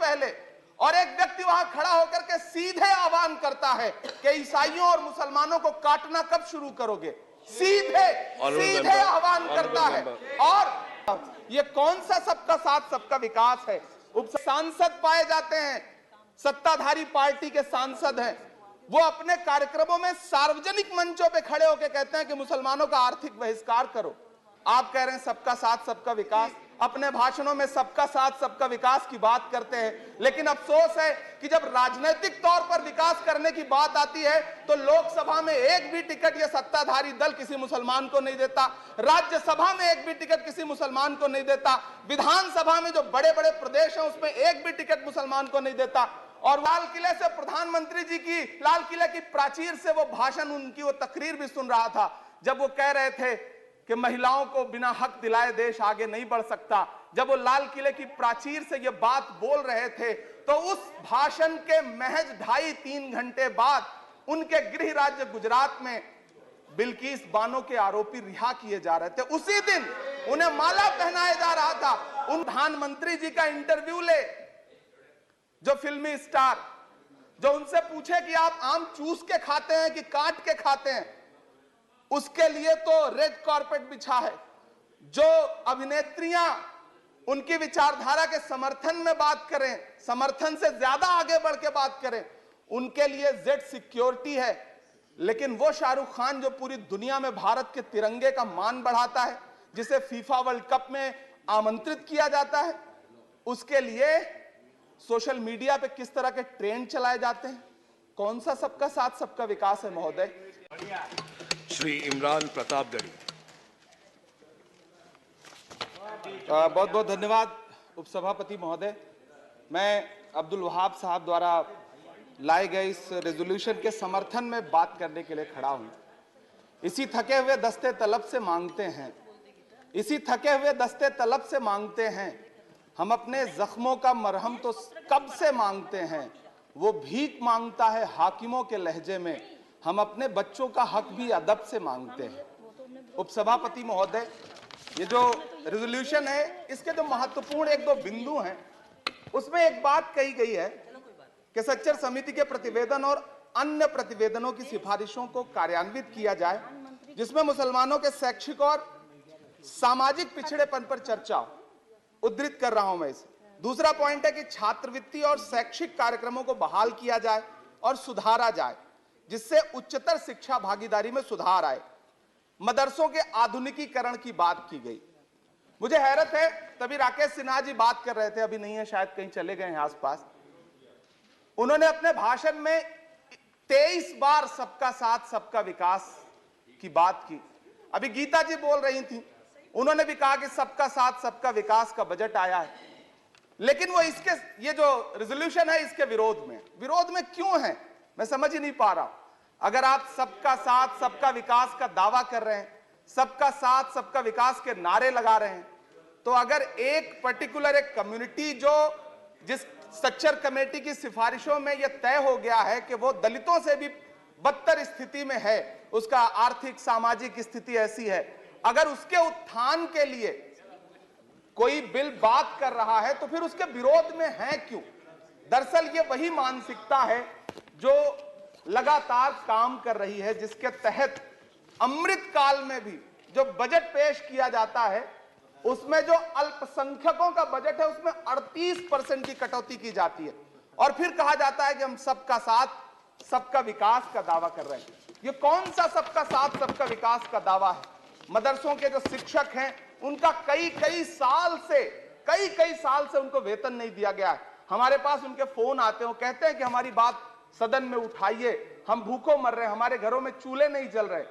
पहले और एक व्यक्ति वहां खड़ा होकर के सीधे आह्वान करता है कि ईसाइयों और मुसलमानों को काटना कब शुरू करोगे। सीधे सीधे आह्वान करता है। और ये कौन सा सबका साथ सबका विकास है। उप सांसद पाए जाते हैं, सत्ताधारी पार्टी के सांसद हैं, वो अपने कार्यक्रमों में सार्वजनिक मंचों पे खड़े होकर कहते हैं कि मुसलमानों का आर्थिक बहिष्कार करो। आप कह रहे हैं सबका साथ सबका विकास, अपने भाषणों में सबका साथ सबका विकास की बात करते हैं, लेकिन अफसोस है कि जब राजनीतिक तौर पर विकास करने की बात आती है तो लोकसभा में एक भी टिकट ये सत्ताधारी दल किसी मुसलमान को नहीं देता, राज्यसभा में एक भी टिकट किसी मुसलमान को नहीं देता, विधानसभा में जो बड़े बड़े प्रदेश हैं उसमें एक भी टिकट मुसलमान को नहीं देता। और लाल किले से प्रधानमंत्री जी की, लाल किले की प्राचीर से वो भाषण, उनकी वो तकरीर भी सुन रहा था, जब वो कह रहे थे कि महिलाओं को बिना हक दिलाए देश आगे नहीं बढ़ सकता। जब वो लाल किले की प्राचीर से ये बात बोल रहे थे तो उस भाषण के महज 2.5-3 घंटे बाद उनके गृह राज्य गुजरात में बिल्किस बानो के आरोपी रिहा किए जा रहे थे। उसी दिन उन्हें माला पहनाया जा रहा था। उन प्रधानमंत्री जी का इंटरव्यू ले जो फिल्मी स्टार, जो उनसे पूछे कि आप आम चूस के खाते हैं कि काट के खाते हैं, उसके लिए तो रेड कारपेट बिछा है। जो अभिनेत्रियां उनकी विचारधारा के समर्थन में बात करें, समर्थन से ज्यादा आगे बढ़ के बात करें, उनके लिए जेड सिक्योरिटी है। लेकिन वो शाहरुख खान जो पूरी दुनिया में भारत के तिरंगे का मान बढ़ाता है, जिसे फीफा वर्ल्ड कप में आमंत्रित किया जाता है, उसके लिए सोशल मीडिया पे किस तरह के ट्रेंड चलाए जाते हैं। कौन सा सबका साथ सबका विकास है महोदय। श्री इमरान प्रतापगढ़ी। बहुत बहुत धन्यवाद उपसभापति महोदय। मैं अब्दुल वहाब साहब द्वारा लाए गए इस रेजोल्यूशन के समर्थन में बात करने के लिए खड़ा हूं। इसी थके हुए दस्ते तलब से मांगते हैं, इसी थके हुए दस्ते तलब से मांगते हैं, हम अपने जख्मों का मरहम तो कब से मांगते हैं, वो भीख मांगता है हाकिमों के लहजे में, हम अपने बच्चों का हक भी अदब से मांगते हैं। उपसभापति महोदय, ये जो रेजोल्यूशन है इसके जो महत्वपूर्ण 1-2 बिंदु हैं, उसमें एक बात कही गई है कि सच्चर समिति के प्रतिवेदन और अन्य प्रतिवेदनों की सिफारिशों को कार्यान्वित किया जाए, जिसमें मुसलमानों के शैक्षिक और सामाजिक पिछड़ेपन पर चर्चा हो। उद्धृत कर रहा हूं मैं इसे। दूसरा पॉइंट है कि छात्रवृत्ति और शैक्षिक कार्यक्रमों को बहाल किया जाए और सुधारा जाए, जिससे उच्चतर शिक्षा भागीदारी में सुधार आए। मदरसों के आधुनिकीकरण की बात की गई। मुझे हैरत है, तभी राकेश सिन्हा जी बात कर रहे थे, अभी नहीं है शायद, कहीं चले गए हैं आसपास। उन्होंने अपने भाषण में 23 बार सबका साथ सबका विकास की बात की। अभी गीता जी बोल रही थी, उन्होंने भी कहा कि सबका साथ सबका विकास का बजट आया है, लेकिन वो इसके, ये जो रेजोल्यूशन है इसके विरोध में क्यों है, मैं समझ ही नहीं पा रहा। अगर आप सबका साथ सबका विकास का दावा कर रहे हैं, सबका साथ सबका विकास के नारे लगा रहे हैं, तो अगर एक पर्टिकुलर एक कम्युनिटी जो जिस स्ट्रक्चर कमेटी की सिफारिशों में यह तय हो गया है कि वो दलितों से भी बदतर स्थिति में है, उसका आर्थिक सामाजिक स्थिति ऐसी है, अगर उसके उत्थान के लिए कोई बिल बात कर रहा है तो फिर उसके विरोध में है क्यों। दरअसल ये वही मानसिकता है जो लगातार काम कर रही है, जिसके तहत अमृत काल में भी जो बजट पेश किया जाता है उसमें जो अल्पसंख्यकों का बजट है उसमें 38% की कटौती की जाती है, और फिर कहा जाता है कि हम सबका साथ सबका विकास का दावा कर रहे हैं। ये कौन सा सबका साथ सबका विकास का दावा है। मदरसों के जो शिक्षक हैं उनका कई साल से उनको वेतन नहीं दिया गया है। हमारे पास उनके फोन आते हैं, वो कहते हैं कि हमारी बात सदन में उठाइए, हम भूखों मर रहे हैं, हमारे घरों में चूल्हे नहीं जल रहे।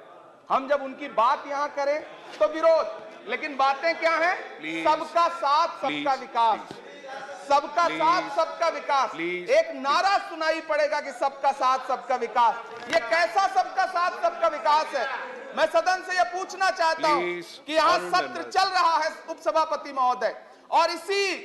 हम जब उनकी बात यहां करें तो विरोध, लेकिन बातें क्या हैं, सबका साथ सबका विकास, सबका साथ सबका विकास। एक नारा सुनाई पड़ेगा कि सबका साथ सबका विकास। ये कैसा सबका साथ सबका विकास है। मैं सदन से यह पूछना चाहता हूं कि यहां सत्र चल रहा है उपसभापति महोदय, और इसी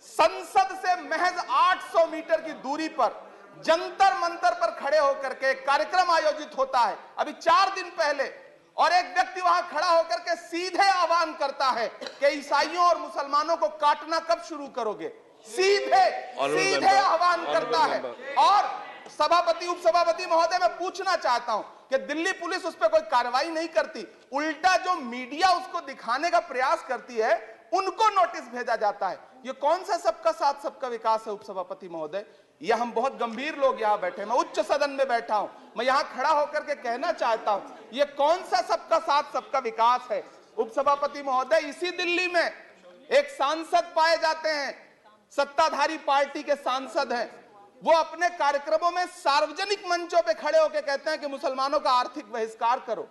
संसद से महज 800 मीटर की दूरी पर जंतर मंतर पर खड़े होकर के कार्यक्रम आयोजित होता है अभी 4 दिन पहले, और एक व्यक्ति वहां खड़ा होकर के सीधे आह्वान करता है कि ईसाइयों और मुसलमानों को काटना कब शुरू करोगे। सीधे सीधे आह्वान करता है। और सभापति उपसभापति महोदय, मैं पूछना चाहता हूं कि दिल्ली पुलिस उस पर कोई कार्रवाई नहीं करती, उल्टा जो मीडिया उसको दिखाने का प्रयास करती है उनको नोटिस भेजा जाता है। ये कौन सा सबका साथ सबका विकास है उपसभापति महोदय? ये हम बहुत गंभीर लोग यहां बैठे, मैं उच्च सदन में बैठा हूं, मैं यहां खड़ा होकर के कहना चाहता हूं, ये कौन सा सबका साथ सबका विकास है? उपसभापति महोदय, इसी दिल्ली में एक सांसद पाए जाते हैं, सत्ताधारी पार्टी के सांसद हैं, वो अपने कार्यक्रमों में सार्वजनिक मंचों पे खड़े होकर कहते हैं कि मुसलमानों का आर्थिक बहिष्कार करो।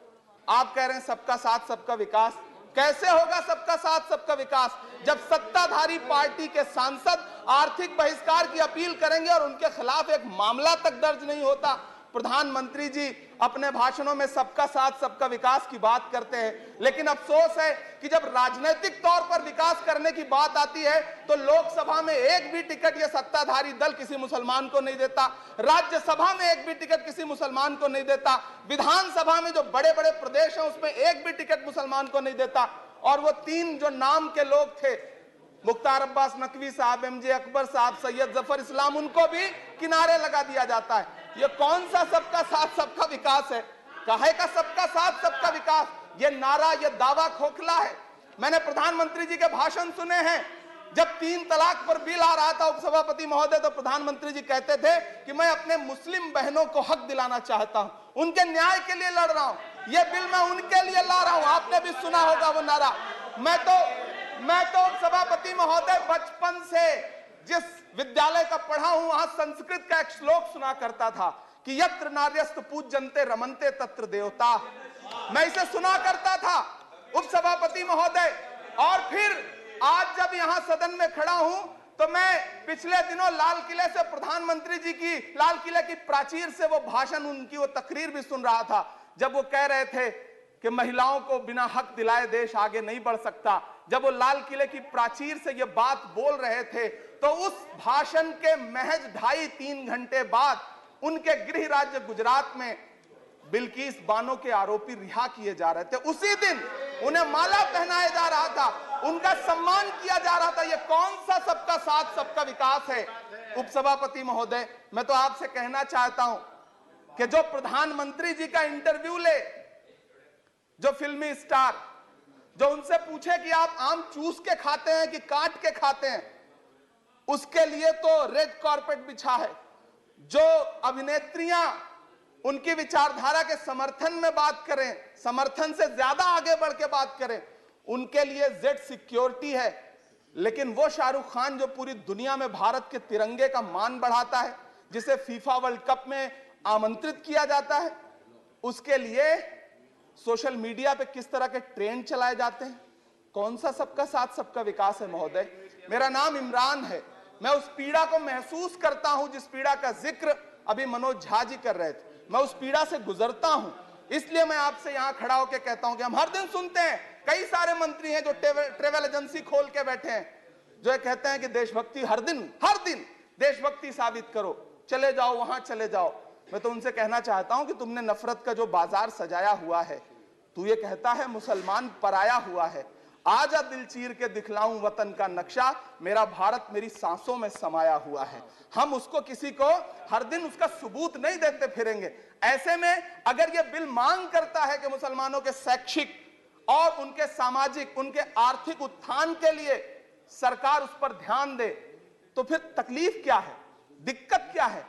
आप कह रहे हैं सबका साथ सबका विकास। कैसे होगा सबका साथ सबका विकास जब सत्ताधारी पार्टी के सांसद आर्थिक बहिष्कार की अपील करेंगे और उनके खिलाफ एक मामला तक दर्ज नहीं होता? प्रधानमंत्री जी अपने भाषणों में सबका साथ सबका विकास की बात करते हैं, लेकिन अफसोस है कि जब राजनीतिक तौर पर विकास करने की बात आती है तो लोकसभा में एक भी टिकट ये सत्ताधारी दल किसी मुसलमान को नहीं देता, राज्यसभा में एक भी टिकट किसी मुसलमान को नहीं देता, विधानसभा में जो बड़े बड़े प्रदेश हैं उसमें एक भी टिकट मुसलमान को नहीं देता। और वो तीन जो नाम के लोग थे, मुख्तार अब्बास नकवी साहब, एमजे अकबर साहब, सैयद जफर इस्लाम, उनको भी किनारे लगा दिया जाता है। ये कौन सा सबका साथ सबका विकास है? काहे का सबका साथ सबका विकास? ये नारा, ये दावा खोखला है। मैंने प्रधानमंत्री जी के भाषण सुने हैं, जब 3 तलाक पर बिल आ रहा था उपसभापति महोदय, तो प्रधानमंत्री जी कहते थे कि मैं अपने मुस्लिम बहनों को हक दिलाना चाहता हूं, उनके न्याय के लिए लड़ रहा हूं, ये बिल मैं उनके लिए ला रहा हूं। आपने भी सुना होगा वो नारा। मैं तो सभापति महोदय बचपन से जिस विद्यालय का पढ़ा हूं वहां संस्कृत का एक श्लोक सुना करता था कि यत्र नार्यस्तु पूज्यन्ते रमन्ते तत्र देवता। मैं इसे सुना करता था उपसभापति महोदय। और फिर आज जब यहां सदन में खड़ा हूं तो मैं पिछले दिनों लाल किले से प्रधानमंत्री जी की, लाल किले की प्राचीर से वो भाषण, उनकी वो तकरीर भी सुन रहा था, जब वो कह रहे थे कि महिलाओं को बिना हक दिलाए देश आगे नहीं बढ़ सकता। जब वो लाल किले की प्राचीर से ये बात बोल रहे थे तो उस भाषण के महज 2.5-3 घंटे बाद उनके गृह राज्य गुजरात में बिल्किस बानो के आरोपी रिहा किए जा रहे थे। उसी दिन उन्हें माला पहनाया जा रहा था, उनका सम्मान किया जा रहा था। ये कौन सा सबका साथ सबका विकास है? उपसभापति महोदय, मैं तो आपसे कहना चाहता हूं कि जो प्रधानमंत्री जी का इंटरव्यू ले, जो फिल्मी स्टार, जो उनसे पूछे कि आप आम चूस के खाते हैं कि काट के खाते हैं, उसके लिए तो रेड कारपेट बिछा है। जो अभिनेत्रियां उनकी विचारधारा के समर्थन में बात करें, समर्थन से ज्यादा आगे बढ़ के बात करें, उनके लिए जेड सिक्योरिटी है। लेकिन वो शाहरुख खान जो पूरी दुनिया में भारत के तिरंगे का मान बढ़ाता है, जिसे फीफा वर्ल्ड कप में आमंत्रित किया जाता है, उसके लिए सोशल मीडिया पे किस तरह के ट्रेंड चलाए जाते हैं? कौन सा सबका साथ सबका विकास है महोदय? मेरा नाम इमरान है, मैं उस पीड़ा को महसूस करता हूं जिस पीड़ा का जिक्र अभी मनोज झा जी कर रहे थे। मैं उस पीड़ा से गुजरता हूं, इसलिए मैं आपसे यहां खड़ा होकर कहता हूं कि हम हर दिन सुनते हैं, कई सारे मंत्री हैं जो ट्रेवल एजेंसी खोल के बैठे हैं, जो ये कहते हैं कि देशभक्ति हर दिन देशभक्ति साबित करो, चले जाओ वहां चले जाओ। मैं तो उनसे कहना चाहता हूं कि तुमने नफरत का जो बाजार सजाया हुआ है, तू ये कहता है मुसलमान पराया हुआ है, आजा दिल चीर के दिखलाऊं वतन का नक्शा, मेरा भारत मेरी सांसों में समाया हुआ है। हम उसको किसी को हर दिन उसका सबूत नहीं देते फिरेंगे। ऐसे में अगर ये बिल मांग करता है कि मुसलमानों के शैक्षिक और उनके सामाजिक, उनके आर्थिक उत्थान के लिए सरकार उस पर ध्यान दे, तो फिर तकलीफ क्या है, दिक्कत क्या है?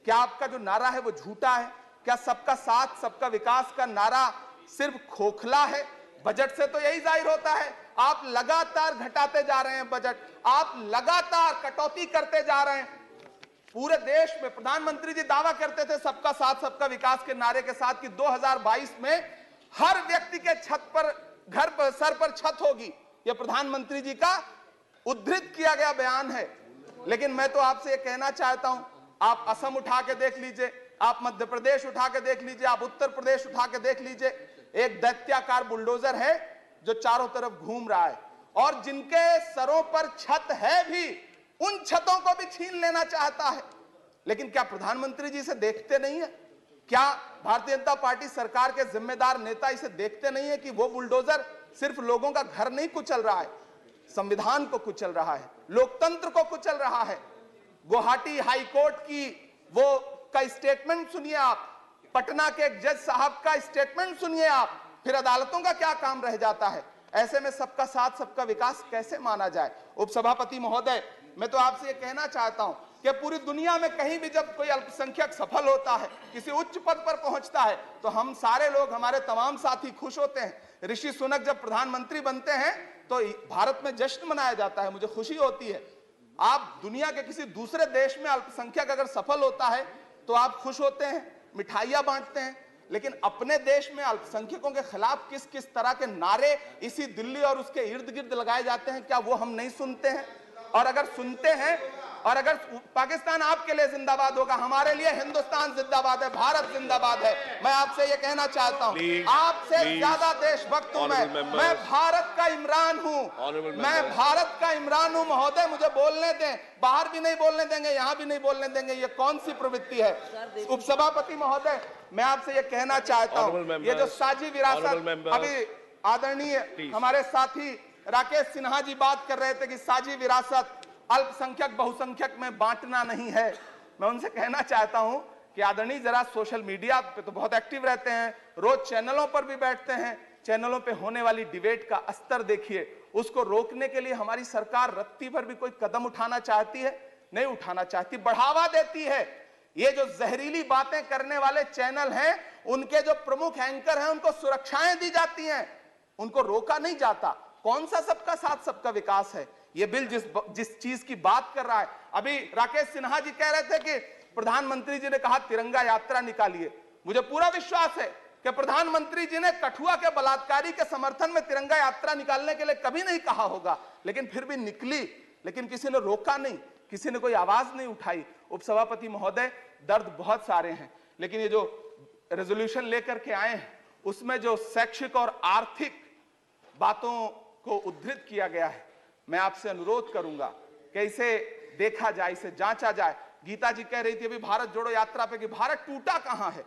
क्या आपका जो नारा है वो झूठा है? क्या सबका साथ सबका विकास का नारा सिर्फ खोखला है? बजट से तो यही जाहिर होता है, आप लगातार घटाते जा रहे हैं बजट, आप लगातार कटौती करते जा रहे हैं। पूरे देश में प्रधानमंत्री जी दावा करते थे सबका साथ सबका विकास के नारे के साथ कि 2022 में हर व्यक्ति के छत पर, घर पर, सर पर छत होगी। यह प्रधानमंत्री जी का उद्धृत किया गया बयान है। लेकिन मैं तो आपसे यह कहना चाहता हूं, आप असम उठा के देख लीजिए, आप मध्य प्रदेश उठा के देख लीजिए, आप उत्तर प्रदेश उठा के देख लीजिए, एक दैत्याकार बुलडोजर है जो चारों तरफ घूम रहा है, और जिनके सरों पर छत है भी, उन छतों को भी छीन लेना चाहता है। लेकिन क्या प्रधानमंत्री जी इसे देखते नहीं है? क्या भारतीय जनता पार्टी सरकार के जिम्मेदार नेता इसे देखते नहीं है कि वो बुलडोजर सिर्फ लोगों का घर नहीं कुचल रहा है, संविधान को कुचल रहा है, लोकतंत्र को कुचल रहा है। गुवाहाटी हाई कोर्ट की वो का स्टेटमेंट सुनिए आप, पटना के एक जज साहब का स्टेटमेंट सुनिए आप, फिर अदालतों का क्या काम रह जाता है। ऐसे में सबका साथ सबका विकास कैसे माना जाए। उपसभापति महोदय, मैं तो आपसे ये कहना चाहता हूं कि पूरी दुनिया में कहीं भी जब कोई अल्पसंख्यक सफल होता है, किसी उच्च पद पर पहुंचता है, तो हम सारे लोग, हमारे तमाम साथी खुश होते हैं। ऋषि सुनक जब प्रधानमंत्री बनते हैं तो भारत में जश्न मनाया जाता है, मुझे खुशी होती है। आप दुनिया के किसी दूसरे देश में अल्पसंख्यक अगर सफल होता है तो आप खुश होते हैं, मिठाइयां बांटते हैं, लेकिन अपने देश में अल्पसंख्यकों के खिलाफ किस किस तरह के नारे इसी दिल्ली और उसके इर्द गिर्द लगाए जाते हैं, क्या वो हम नहीं सुनते हैं? और अगर सुनते हैं, और अगर पाकिस्तान आपके लिए जिंदाबाद होगा, हमारे लिए हिंदुस्तान जिंदाबाद है, भारत जिंदाबाद है। मैं आपसे ये कहना चाहता हूं, आपसे ज्यादा देशभक्त हूं मैं भारत का इमरान हूं, मैं भारत का इमरान हूं महोदय, मुझे बोलने दें। बाहर भी नहीं बोलने देंगे, यहां भी नहीं बोलने देंगे, ये कौन सी प्रवृत्ति है? उपसभापति महोदय, मैं आपसे ये कहना चाहता हूं, ये जो साझी विरासत, अभी आदरणीय हमारे साथी राकेश सिन्हा जी बात कर रहे थे कि साझी विरासत अल्पसंख्यक बहुसंख्यक में बांटना नहीं है। मैं उनसे कहना चाहता हूं कि आदरणीय जरा सोशल मीडिया पे तो बहुत एक्टिव रहते हैं, रोज चैनलों पर भी बैठते हैं, चैनलों पे होने वाली डिबेट का स्तर देखिए, उसको रोकने के लिए हमारी सरकार रत्ती भर भी कोई कदम उठाना चाहती है? नहीं उठाना चाहती, बढ़ावा देती है। ये जो जहरीली बातें करने वाले चैनल हैं, उनके जो प्रमुख एंकर हैं, उनको सुरक्षाएं दी जाती हैं, उनको रोका नहीं जाता। कौन सा सबका साथ सबका विकास है? ये बिल जिस चीज की बात कर रहा है, अभी राकेश सिन्हा जी कह रहे थे कि प्रधानमंत्री जी ने कहा तिरंगा यात्रा निकालिए। मुझे पूरा विश्वास है कि प्रधानमंत्री जी ने कठुआ के बलात्कारी के समर्थन में तिरंगा यात्रा निकालने के लिए कभी नहीं कहा होगा, लेकिन फिर भी निकली, लेकिन किसी ने रोका नहीं, किसी ने कोई आवाज नहीं उठाई। उपसभापति महोदय, दर्द बहुत सारे हैं, लेकिन ये जो रेजोल्यूशन लेकर के आए हैं उसमें जो शैक्षिक और आर्थिक बातों को उद्धृत किया गया है, मैं आपसे अनुरोध करूंगा कि इसे देखा जाए, इसे जांचा जाए। गीता जी कह रही थी अभी भारत जोड़ो यात्रा पे कि भारत टूटा कहां है?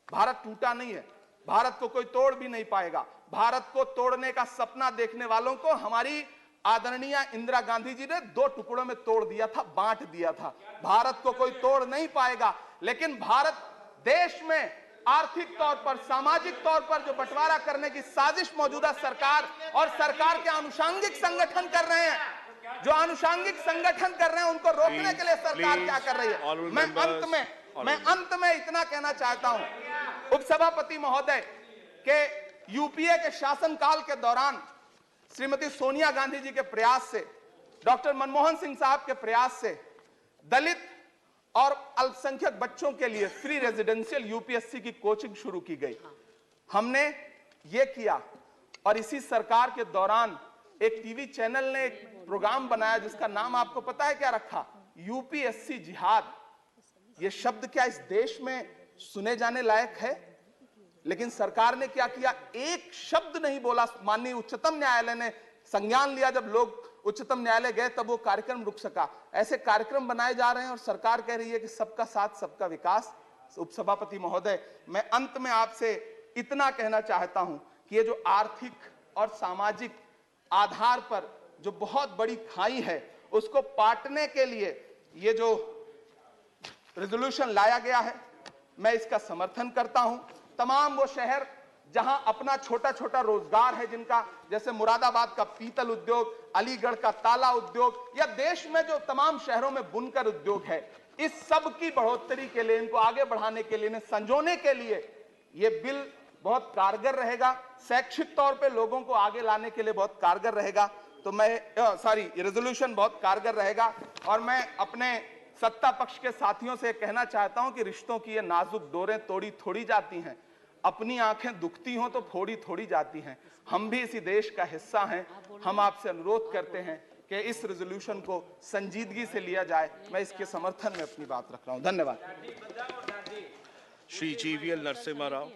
भारत टूटा नहीं है, भारत को कोई तोड़ भी नहीं पाएगा। भारत को तोड़ने का सपना देखने वालों को हमारी आदरणीय इंदिरा गांधी जी ने 2 टुकड़ों में तोड़ दिया था, बांट दिया था। भारत को कोई तोड़ नहीं पाएगा, लेकिन भारत देश में आर्थिक तौर पर, सामाजिक तौर पर जो बंटवारा करने की साजिश मौजूदा सरकार और सरकार के अनुषंगिक संगठन कर रहे हैं, जो अनुषंगिक संगठन कर रहे हैं, उनको रोकने के लिए सरकार क्या कर रही है? मैं अंत में इतना कहना चाहता हूं उपसभापति महोदय के यूपीए के शासनकाल के दौरान श्रीमती सोनिया गांधी जी के प्रयास से, डॉक्टर मनमोहन सिंह साहब के प्रयास से दलित और अल्पसंख्यक बच्चों के लिए फ्री रेजिडेंशियल यूपीएससी की कोचिंग शुरू की गई। हमने ये किया, और इसी सरकार के दौरान एक टीवी चैनल ने एक प्रोग्राम बनाया जिसका नाम आपको पता है क्या रखा? यूपीएससी जिहाद। ये शब्द क्या इस देश में सुने जाने लायक है? लेकिन सरकार ने क्या किया? एक शब्द नहीं बोला। माननीय उच्चतम न्यायालय ने संज्ञान लिया, जब लोग उच्चतम न्यायालय गए तब वो कार्यक्रम रुक सका। ऐसे कार्यक्रम बनाए जा रहे हैं और सरकार कह रही है कि सबका साथ सबका विकास। उपसभापति महोदय, मैं अंत में आपसे इतना कहना चाहता हूं कि ये जो आर्थिक और सामाजिक आधार पर जो बहुत बड़ी खाई है, उसको पाटने के लिए ये जो रेजोल्यूशन लाया गया है, मैं इसका समर्थन करता हूं। तमाम वो शहर जहां अपना छोटा छोटा रोजगार है, जिनका, जैसे मुरादाबाद का पीतल उद्योग, अलीगढ़ का ताला उद्योग, या देश में जो तमाम शहरों में बुनकर उद्योग है, इस सब की बढ़ोतरी के लिए, इनको आगे बढ़ाने के लिए, इन्हें संजोने के लिए ये बिल बहुत कारगर रहेगा। शैक्षिक तौर पे लोगों को आगे लाने के लिए बहुत कारगर रहेगा। तो मैं ये रेजोल्यूशन बहुत कारगर रहेगा। और मैं अपने सत्ता पक्ष के साथियों से कहना चाहता हूं कि रिश्तों की ये नाजुक डोरें तोड़ी थोड़ी जाती हैं, अपनी आंखें दुखती हों तो फोड़ी थोड़ी जाती हैं। हम भी इसी देश का हिस्सा हैं। हम आपसे अनुरोध करते हैं कि इस रेजोल्यूशन को संजीदगी से लिया जाए। मैं इसके समर्थन में अपनी बात रख रहा हूं। धन्यवाद। श्री जीवीएल नरसिम्हा राव।